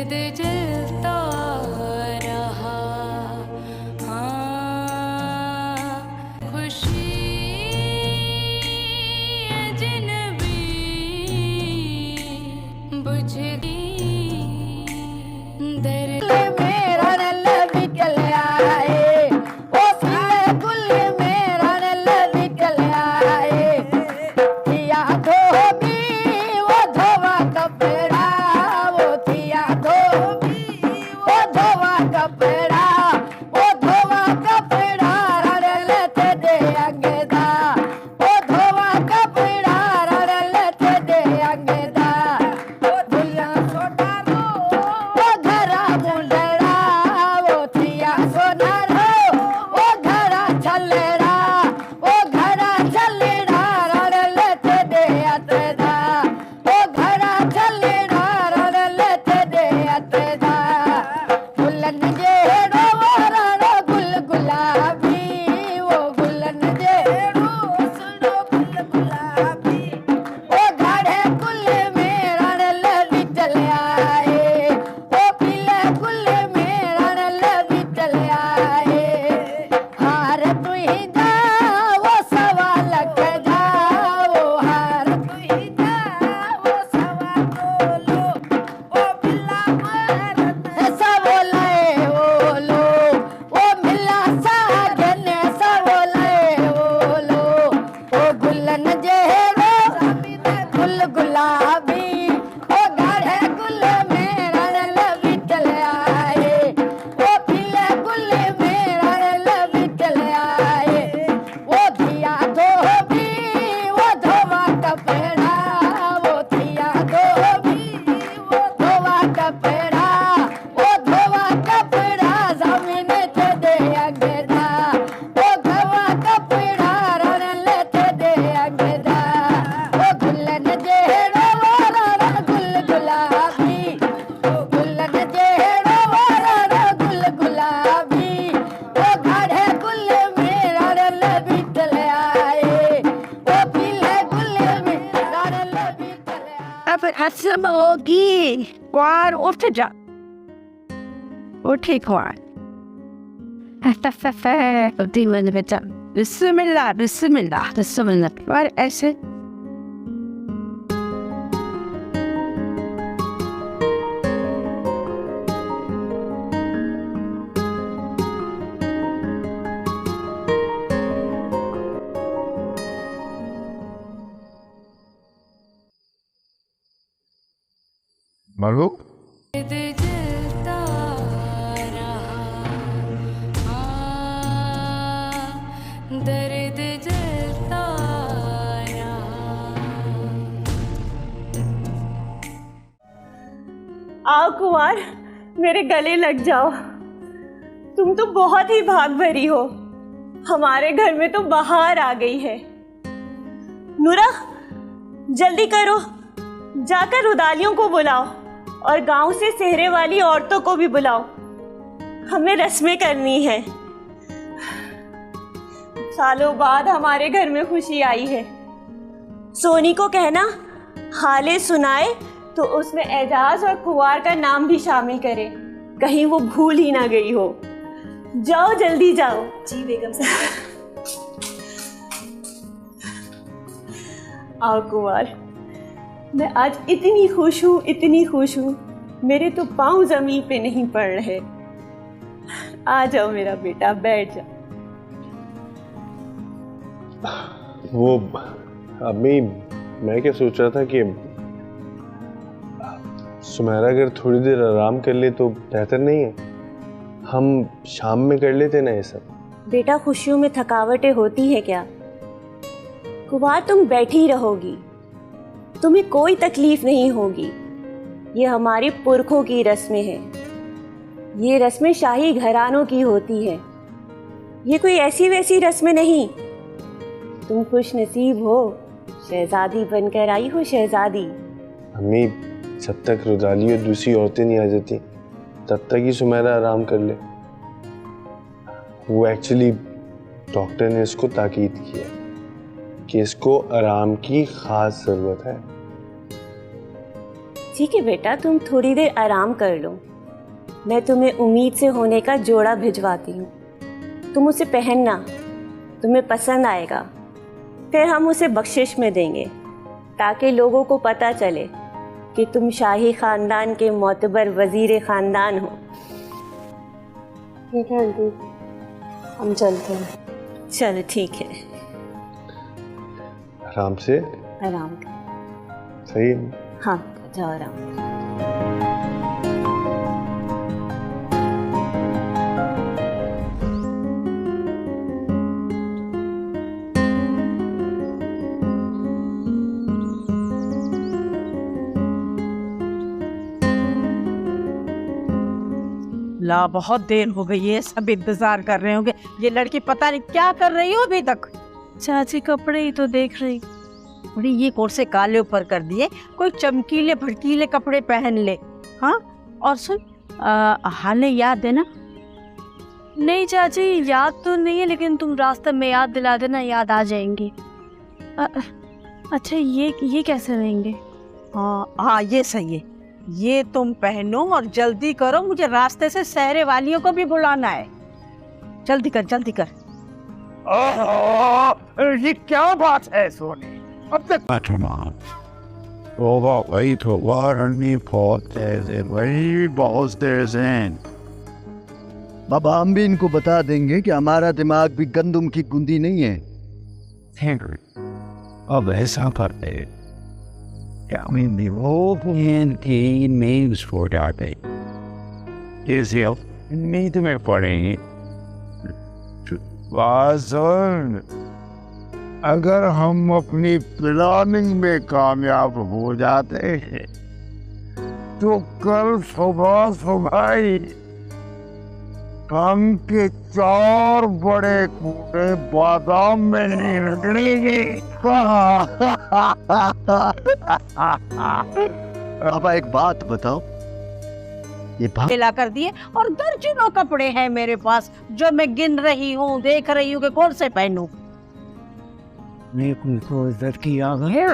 दर्द जलता रहा। हाँ, खुशी अजनबी बुझ गई, दर्द मेरा नल निकल आए, ओ सीने गुल मेरा नल निकल आए, थिया धोबी वो धोवा कपड़ा, वो थिया धोबी वो धोवा कपड़ा, वो धोवा कपड़ा रड़ल थे दे अंगदा, वो धोवा कपड़ा रड़ल थे दे अंगदा, वो दुल्ला छोटा वो घरा मुंडरा, वो थिया सोनारो वो घरा छलरा, वो घरा छलरा रड़ल थे दे अतदा, वो घरा छलरा रड़ल थे दे अतदा, गुलन जेड़ो वारा गुल गुलाबी, वो गुलन जेड़ो सुनो गुल गुलाबी, वो गाढ़े गुल में रड़ल निकल आए, वो पीले गुल में रड़ल निकल आए, हार तू ही जा वो सवा लख जा, वो हार तू ही जा वो सवा तोलो, वो बिल्ला मारत सब लए वो लो, वो मिला सागन सब लए वो लो, वो गुलन जेड़ो गुल गुलाबी, वो गाढ़े गुल में रड़ल निकल आए, वो पीले गुल में रड़ल निकल आए, वो थिया धोबी वो धोवा कपड़ा, वो थिया धोबी वो धोवा कपड़ा, वो धोवा कपड़ा जमीन थे दे अंगदा, वो धोवा कपड़ा रड़ल थे दे अंगदा, वो गुलन जेड़ो वारा गुल गुलाबी, वो गुलन जेड़ो वारा गुल गुलाबी, वो गाढ़े गुल में रड़ल निकल आए, वो पीले गुल में रड़ल निकल आए। अब हसम होगी, क्वार उठ जा, उठी क्वार, दीवन बेटा, बिस्मिल्लाह बिस्मिल्लाह बिस्मिल्लाह, क्वार ऐसे मरहूब दर्द जलता रहा। हाँ, दर्द जलता रहा। आओ कुंवर, मेरे गले लग जाओ। तुम तो बहुत ही भाग भरी हो, हमारे घर में तो बाहर आ गई है। नूरा, जल्दी करो, जाकर रुदालियों को बुलाओ और गांव से सेहरे वाली औरतों को भी बुलाओ, हमें रस्में करनी है। सालों बाद हमारे घर में खुशी आई है। सोनी को कहना हाले सुनाए तो उसमें एजाज और कुंवार का नाम भी शामिल करे, कहीं वो भूल ही ना गई हो। जाओ जल्दी जाओ। जी बेगम साहब। आओ कुंवार, मैं आज इतनी खुश हूँ, इतनी खुश हूँ, मेरे तो पाँव जमीन पे नहीं पड़ रहे। आ जाओ मेरा बेटा, बैठ जाओ। वो अम्मी, मैं क्या सोच रहा था कि सुमेरा अगर थोड़ी देर आराम कर ले तो बेहतर नहीं है? हम शाम में कर लेते ना ये सब। बेटा, खुशियों में थकावटें होती है क्या? कुंवार, तुम बैठी रहोगी, तुम्हें कोई तकलीफ नहीं होगी। ये हमारे पुरखों की रस्में हैं। ये रस्में शाही घरानों की होती है, ये कोई ऐसी वैसी रस्में नहीं। तुम खुश नसीब हो, शहजादी बनकर आई हो, शहजादी। अम्मी, जब तक रुदाली और दूसरी औरतें नहीं आ जाती तब तक ही सुमेरा आराम कर ले। वो एक्चुअली डॉक्टर ने इसको ताकीद किया कि इसको आराम की खास जरूरत है। ठीक है बेटा, तुम थोड़ी देर आराम कर लो। मैं तुम्हें उम्मीद से होने का जोड़ा भिजवाती हूँ। तुम उसे पहनना, तुम्हें पसंद आएगा। फिर हम उसे बख्शिश में देंगे ताकि लोगों को पता चले कि तुम शाही ख़ानदान के मोतबर वज़ीर ख़ानदान हो। ठीक है आंटी, हम चलते हैं। चलो ठीक है, आराम से। आराम कर। सही है। हाँ, जाओ आराम कर। ला बहुत देर हो गई है, सब इंतजार कर रहे होंगे। ये लड़की पता नहीं क्या कर रही हो अभी तक। चाची कपड़े ही तो देख रही। बड़ी ये कोट से काले ऊपर कर दिए, कोई चमकीले भड़कीले कपड़े पहन ले। हाँ, और सुन, हाले याद है ना? नहीं चाची, याद तो नहीं है, लेकिन तुम रास्ते में याद दिला देना, याद आ जाएंगी। अच्छा, ये कैसे रहेंगे? हाँ, ये सही है। ये तुम पहनो और जल्दी करो, मुझे रास्ते से सहरे वालियों को भी बुलाना है। जल्दी कर, जल्दी कर। ये क्या बात है सोनी? अब तक वही तो वारनी वही बहुत देर से। बाबा, हम भी इनको बता देंगे कि हमारा दिमाग भी गंदुम की गुंदी नहीं है। अब ऐसा करते the old man names for that day. Is he नहीं तुम्हें पढ़ेंगे? वाज़न, अगर हम अपनी प्लानिंग में कामयाब हो जाते हैं तो कल सुबह सुबह ही हम के 4 बड़े कूड़े बादाम में निकलेंगे। पापा, एक बात बताओ, ये ला कर दिए और दर्जनों कपड़े हैं मेरे पास जो मैं गिन रही हूँ, देख रही हूँ कि कौन से पहनूं। को इज्जत किया है।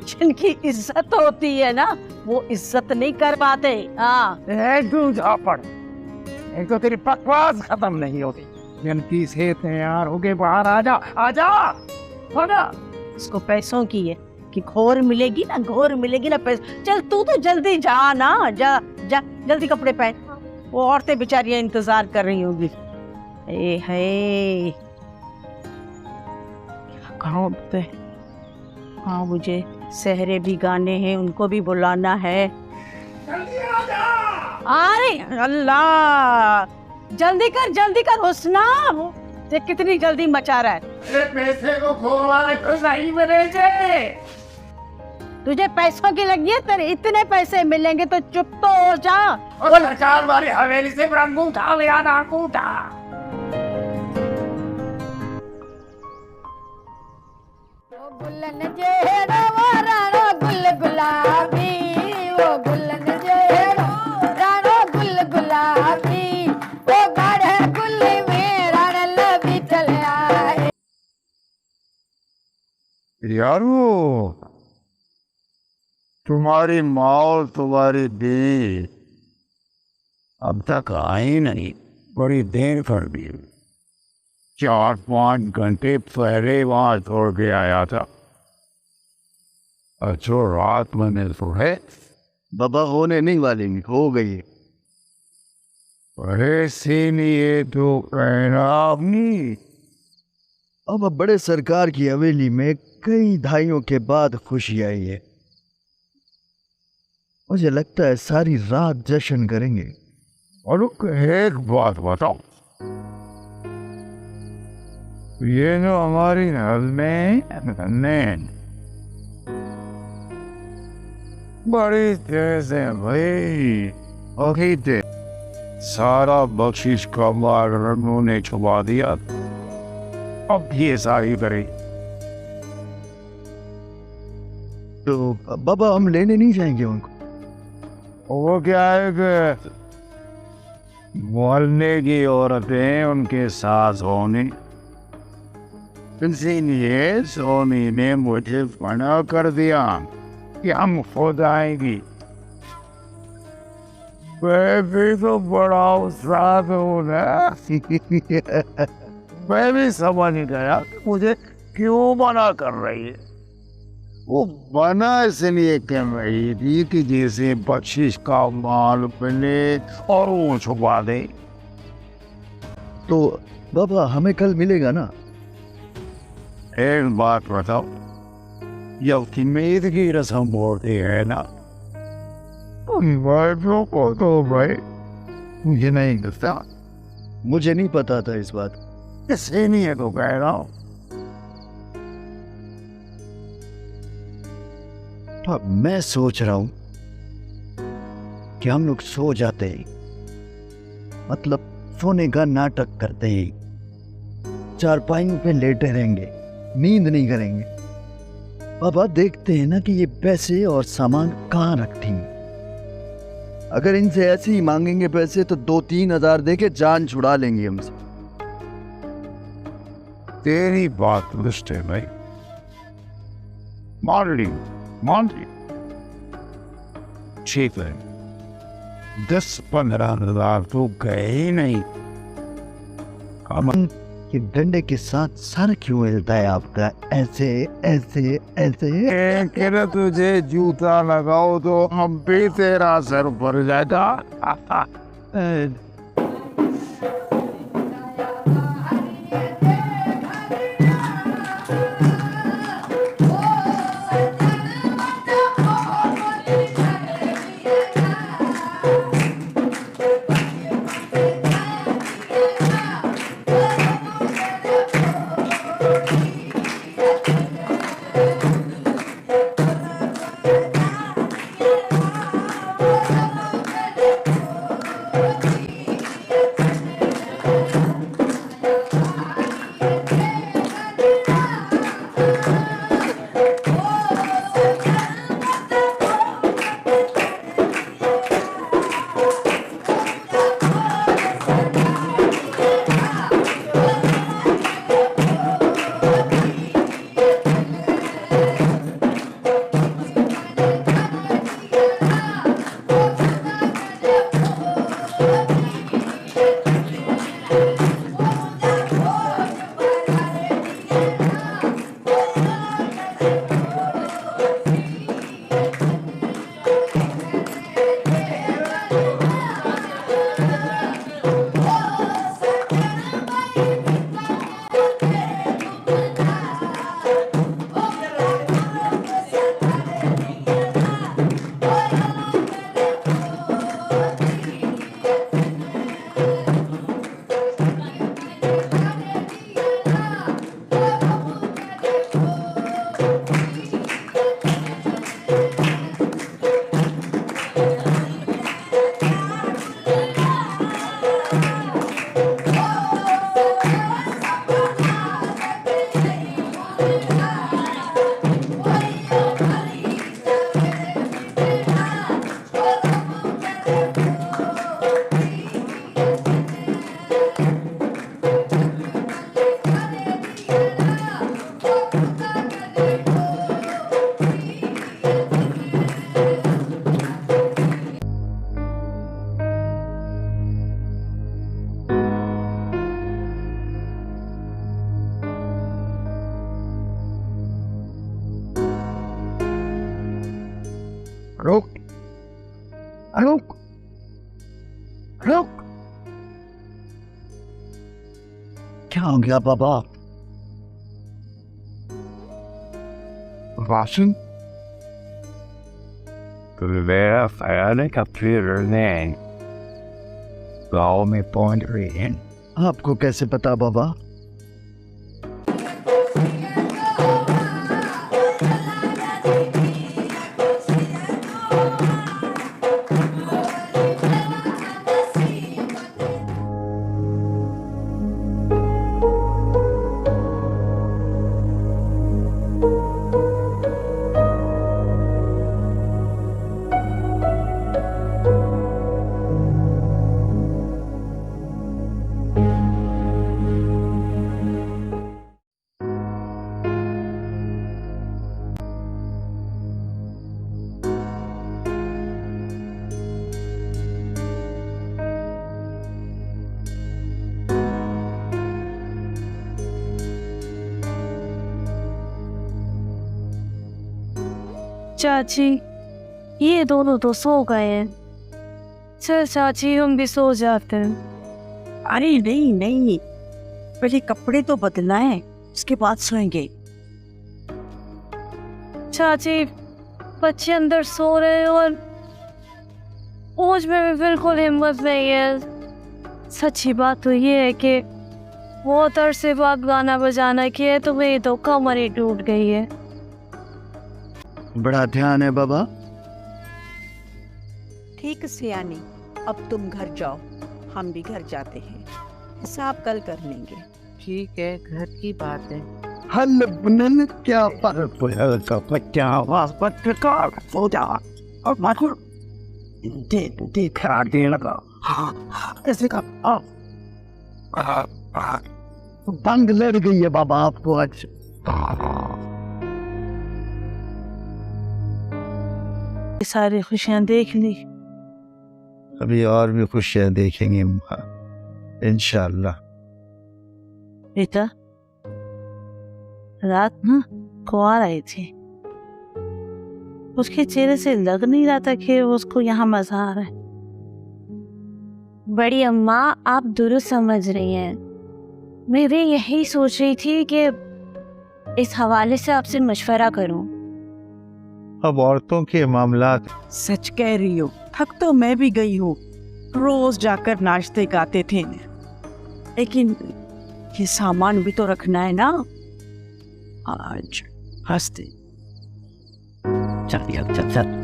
जिनकी इज्जत होती है ना, वो इज्जत नहीं कर पाते। हाँ, एक तो तेरी बकवास खत्म नहीं होती। जनती से तैयार हो के बाहर आजा, आजा। इसको पैसों की है कि घोर मिलेगी ना, घोर मिलेगी ना पैसे। चल तू तो जल्दी जा ना, जा जा जल्दी कपड़े पहन। वो औरतें बेचारियां इंतजार कर रही होंगी। ए है कहाँ होते? हाँ, मुझे सहरे भी गाने हैं, उनको भी बुलाना है। अरे अल्लाह, जल्दी कर हुस्ना, देख कितनी जल्दी मचा रहा है। पैसे को खोलवाने को नहीं मिलेंगे। तुझे पैसों की लगी है, तेरे इतने पैसे मिलेंगे तो चुप तो हो जा। और सरकार वाली हवेली से अंगूठा ले आना, अंगूठा। गुल्लन जेड़ो राणो गुल गुलाबी, वो गुल्लन जेड़ो राणो गुल गुलाबी, वो गाढ़े गुल में राणा लबी चल आए। यारो, तुम्हारी माँ और तुम्हारी दी अब तक आई नहीं, बड़ी देर कर दी। 4-5 घंटे पहले वहां छोड़ के आया था। अच्छा, रात मैंने तो है। बाबा, होने नहीं वाली, हो गई। ऐसे नहीं तो कहना नहीं। अब बड़े सरकार की हवेली में कई दहाइयों के बाद खुशी आई है। मुझे लगता है सारी रात जश्न करेंगे। और एक बात बताओ, ये जो हमारी नैन बड़ी तेज है भाई। अभी दे सारा बख्शिश का मार रंगों ने छुपा दिया। अब ये सारी करें तो बाबा, हम लेने नहीं जाएंगे उनको? वो क्या है कि मोहल्ले की औरतें उनके साथ होने, इसीलिए सोनी ने मुझे मना कर दिया। कि हम खुद आएंगी। मैं भी तो बड़ा उस्ताद हूँ ना। मैं भी समझ गया कि मुझे क्यों मना कर रही है। वो मना इसलिए कर रही थी कि जैसे बख्शिश का माल मिले और वो छुपा दे। तो बाबा हमें कल मिलेगा ना? एक बात बताओ, यकीन की रस्म बोलते हैं ना, भाइयों को तो भाई मुझे नहीं लगता। मुझे नहीं पता था इस बात। इसलिए नहीं है तो कह रहा हूँ। तो अब मैं सोच रहा हूँ कि हम लोग सो जाते हैं, मतलब सोने का नाटक करते हैं, चारपाई पे लेटे रहेंगे, नींद नहीं करेंगे। बाबा देखते हैं ना कि ये पैसे और सामान कहाँ रखती हैं। अगर इनसे ऐसे ही मांगेंगे पैसे तो 2-3 हजार दे के जान छुड़ा लेंगे हमसे। तेरी बात दुष्ट है भाई, मान ली। ठीक है, 10-15 हजार तो गए ही नहीं। ये डंडे के साथ सर क्यों हिलता है आपका? ऐसे ऐसे ऐसे। कि तुझे जूता लगाओ तो हम भी तेरा सर भर जाएगा। रुक रुक रुक। क्या हो गया बाबा? वासन मेरा ख्याल है कि फिर गाँव में पहुंच रही है। आपको कैसे पता बाबा? चाची ये दोनों तो सो गए हैं। चल चाची हम भी सो जाते हैं। अरे नहीं नहीं, पहले कपड़े तो बदलना है, उसके बाद सोएंगे। चाची बच्चे अंदर सो रहे हैं और मुझ में भी बिल्कुल हिम्मत नहीं है। सच्ची बात तो ये है कि बहुत अरसे बाद गाना बजाना किया है तो मेरी तो कमर ही टूट गई है। बड़ा ध्यान है बाबा। ठीक सियानी, अब तुम घर जाओ, हम भी घर जाते हैं, हिसाब कल कर लेंगे। ठीक है, घर की बात है। हल बनन क्या पर बंद लड़ गई है बाबा आपको आज। ये सारी खुशियां देख ली, अभी और भी खुशियां देखेंगे इंशाल्लाह। बेटा रात ना कुआर आई थी, उसके चेहरे से लग नहीं रहा था कि उसको यहाँ मजा आ रहा है। बड़ी अम्मा आप दुरुस्त समझ रही हैं। मैं भी यही सोच रही थी कि इस हवाले से आपसे मशवरा करूं। अब औरतों के मामलात। सच कह रही हो, थक तो मैं भी गई हूँ, रोज जाकर नाश्ते गाते थे, लेकिन ये सामान भी तो रखना है ना। आज हंसते चल यार चल चल।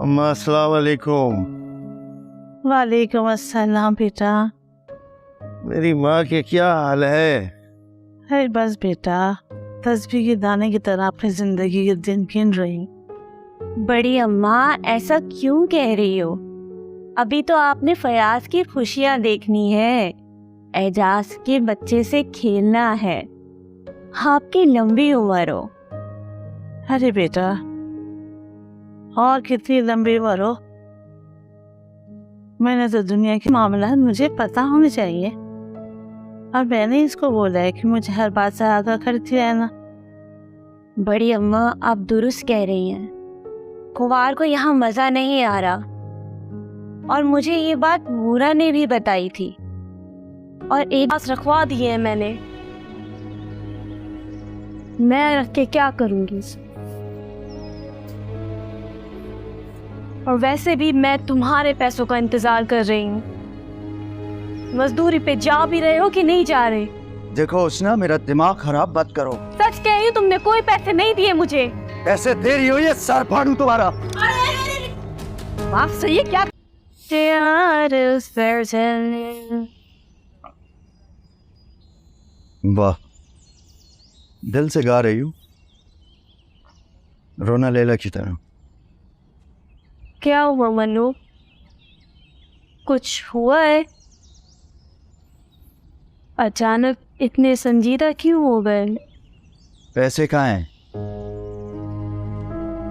अम्मा अस्सलाम वालेकुम। वालेकुम अस्सलाम बेटा। मेरी माँ के क्या हाल है? है बस बेटा, तस्बीह के दाने की तरह अपनी जिंदगी के दिन गिन रही। बड़ी अम्मा ऐसा क्यों कह रही हो? अभी तो आपने फयाज की खुशियां देखनी है, एजाज के बच्चे से खेलना है, आपकी लंबी उम्र हो। अरे बेटा, और कितनी लंबी उम्र हो, मैंने तो दुनिया के मामला मुझे पता होने चाहिए, और मैंने इसको बोला है कि मुझे हर बात से आगाह करती रहना। बड़ी अम्मा आप दुरुस्त कह रही हैं, कुवार को यहाँ मजा नहीं आ रहा, और मुझे ये बात मूरा ने भी बताई थी, और एक बात रखवा दी है मैंने। मैं रख के क्या करूँगी? और वैसे भी मैं तुम्हारे पैसों का इंतजार कर रही हूँ। मजदूरी पे जा भी रहे हो कि नहीं जा रहे? देखो उसना, मेरा दिमाग खराब मत करो। सच कह रही हूँ, तुमने कोई पैसे नहीं दिए मुझे। ऐसे दे रही हो, ये सर फाड़ू तुम्हारा। आप सही है क्या? वाह, दिल से गा रही हूँ, रोना लैला की तरह। क्या हुआ मनु? कुछ हुआ है? अचानक इतने संजीदा क्यों हो गए? पैसे कहाँ हैं?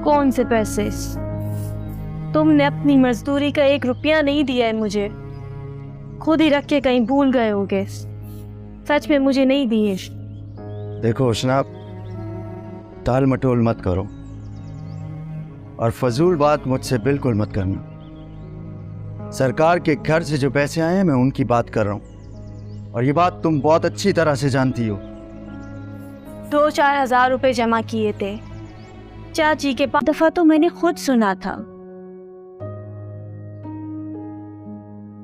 कौन से पैसे? तुमने अपनी मजदूरी का 1 रुपया नहीं दिया है मुझे, खुद ही रख के कहीं भूल गए होगे। सच में मुझे नहीं दिए। देखो उसना, टाल मटोल मत करो, और फजूल बात मुझसे बिल्कुल मत करना। सरकार के घर से जो पैसे आए हैं, मैं उनकी बात कर रहा हूँ, और ये बात तुम बहुत अच्छी तरह से जानती हो। 2-4 हज़ार रुपए जमा किए थे चाची के पास। दफा तो मैंने खुद सुना था।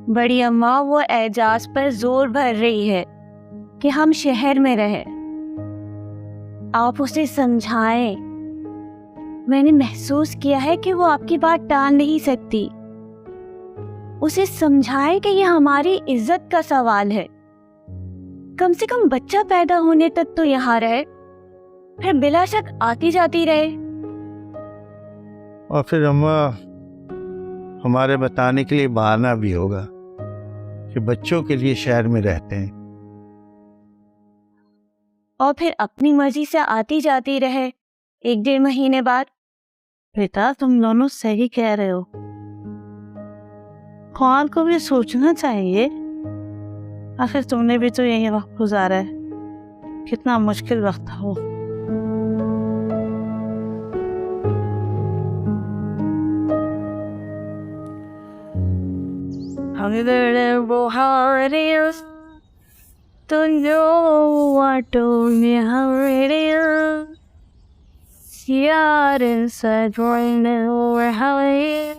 बड़ी अम्मा वो एजाज पर जोर भर रही है कि हम शहर में रहे, आप उसे समझाएं। मैंने महसूस किया है कि वो आपकी बात टाल नहीं सकती। उसे समझाएं कि ये हमारी इज्जत का सवाल है। कम से कम बच्चा पैदा होने तक तो यहाँ रहे, फिर बिला शक आती जाती रहे। और फिर अम्मा हमारे बताने के लिए बहाना भी होगा कि बच्चों के लिए शहर में रहते हैं। और फिर अपनी मर्जी से आती जाती रहे 1-1.5 महीने बाद। बेटा तुम दोनों सही कह रहे हो, ख्वान को भी सोचना चाहिए। आखिर तुमने भी तो यही वक्त गुजारा है, कितना मुश्किल वक्त था वो। Yaar inside right now, we're having